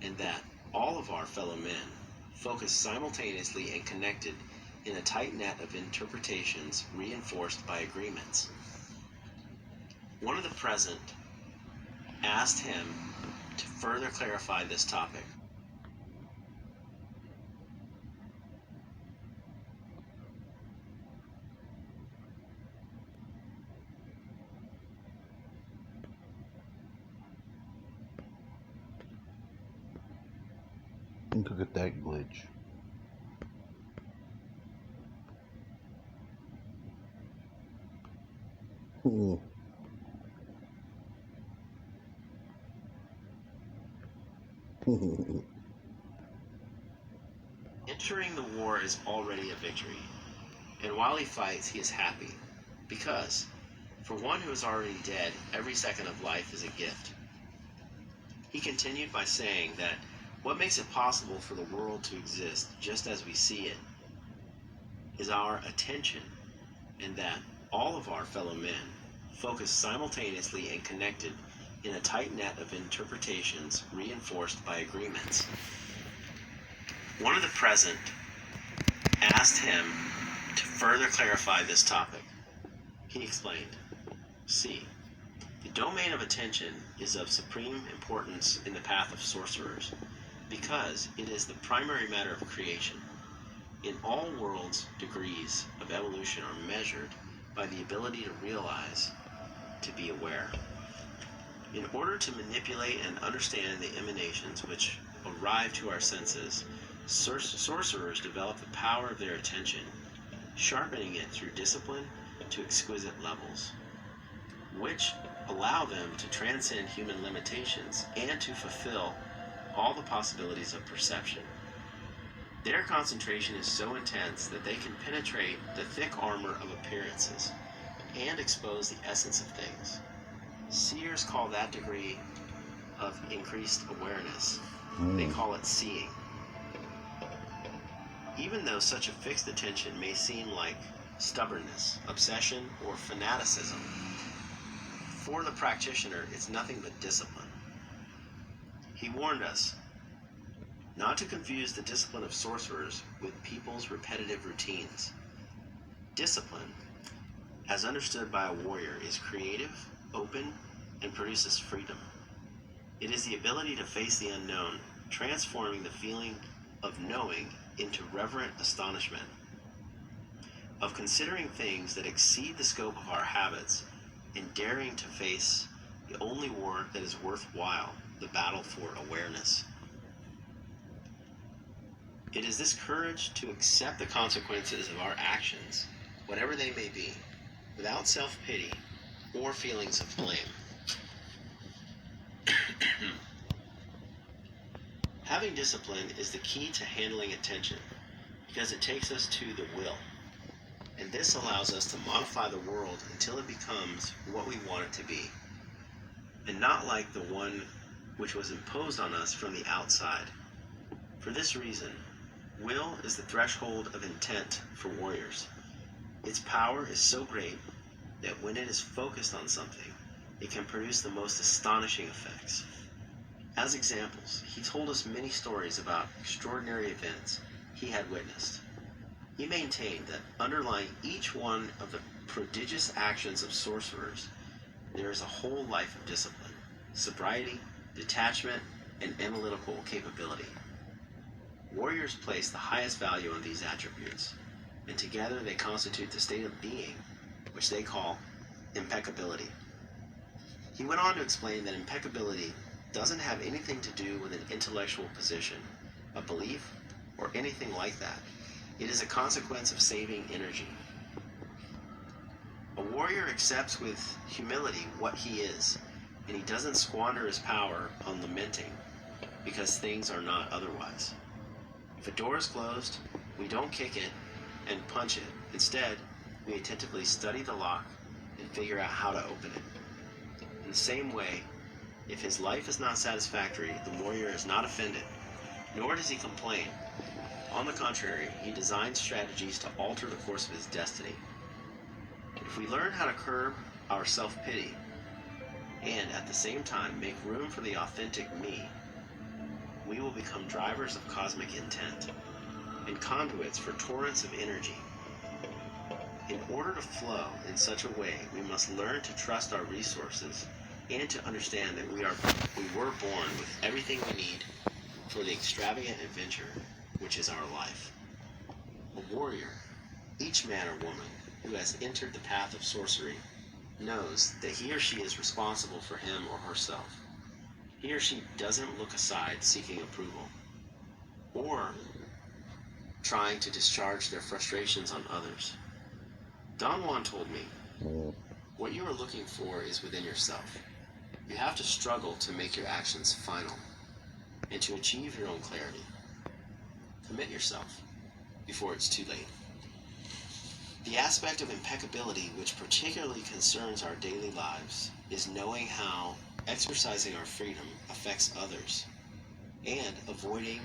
and that all of our fellow men focus simultaneously and connected in a tight net of interpretations reinforced by agreements. One of the present asked him to further clarify this topic. Look at that glitch. Entering the war is already a victory, and while he fights, he is happy, because, for one who is already dead, every second of life is a gift. He continued by saying that what makes it possible for the world to exist just as we see it is our attention, and that all of our fellow men focus simultaneously and connected in a tight net of interpretations reinforced by agreements. One of the present asked him to further clarify this topic. He explained, "See, the domain of attention is of supreme importance in the path of sorcerers, because it is the primary matter of creation. In all worlds, degrees of evolution are measured by the ability to realize, to be aware. In order to manipulate and understand the emanations which arrive to our senses, sorcerers develop the power of their attention, sharpening it through discipline to exquisite levels, which allow them to transcend human limitations and to fulfill all the possibilities of perception. Their concentration is so intense that they can penetrate the thick armor of appearances and expose the essence of things. Seers call that degree of increased awareness. They call it seeing. Even though such a fixed attention may seem like stubbornness, obsession, or fanaticism, for the practitioner it's nothing but discipline. He warned us not to confuse the discipline of sorcerers with people's repetitive routines. Discipline, as understood by a warrior, is creative, open, and produces freedom. It is the ability to face the unknown, transforming the feeling of knowing into reverent astonishment, of considering things that exceed the scope of our habits, and daring to face the only war that is worthwhile, the battle for awareness. It is this courage to accept the consequences of our actions, whatever they may be, without self-pity or feelings of blame. Having discipline is the key to handling attention, because it takes us to the will, and this allows us to modify the world until it becomes what we want it to be, and not like the one which was imposed on us from the outside. For this reason, will is the threshold of intent for warriors. Its power is so great that when it is focused on something, it can produce the most astonishing effects. As examples, he told us many stories about extraordinary events he had witnessed. He maintained that underlying each one of the prodigious actions of sorcerers, there is a whole life of discipline, sobriety, detachment, and analytical capability. Warriors place the highest value on these attributes, and together they constitute the state of being, which they call impeccability. He went on to explain that impeccability doesn't have anything to do with an intellectual position, a belief, or anything like that. It is a consequence of saving energy. A warrior accepts with humility what he is, and he doesn't squander his power on lamenting because things are not otherwise. If a door is closed, we don't kick it and punch it. Instead, we attentively study the lock and figure out how to open it. In the same way, if his life is not satisfactory, the warrior is not offended, nor does he complain. On the contrary, he designs strategies to alter the course of his destiny. If we learn how to curb our self-pity and at the same time make room for the authentic me, we will become drivers of cosmic intent and conduits for torrents of energy. In order to flow in such a way, we must learn to trust our resources and to understand that we were born with everything we need for the extravagant adventure which is our life. A warrior, each man or woman who has entered the path of sorcery, knows that he or she is responsible for him or herself. He or she doesn't look aside seeking approval or trying to discharge their frustrations on others. Don Juan told me, what you are looking for is within yourself. You have to struggle to make your actions final and to achieve your own clarity. Commit yourself before it's too late. The aspect of impeccability which particularly concerns our daily lives is knowing how exercising our freedom affects others and avoiding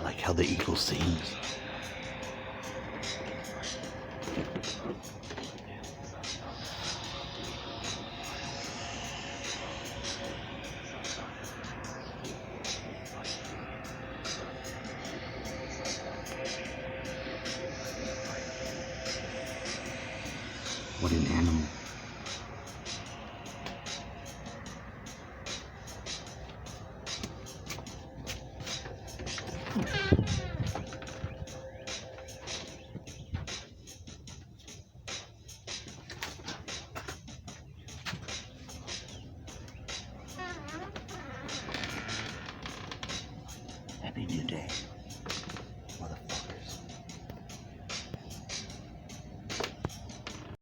I like how the eagle sings. What an animal.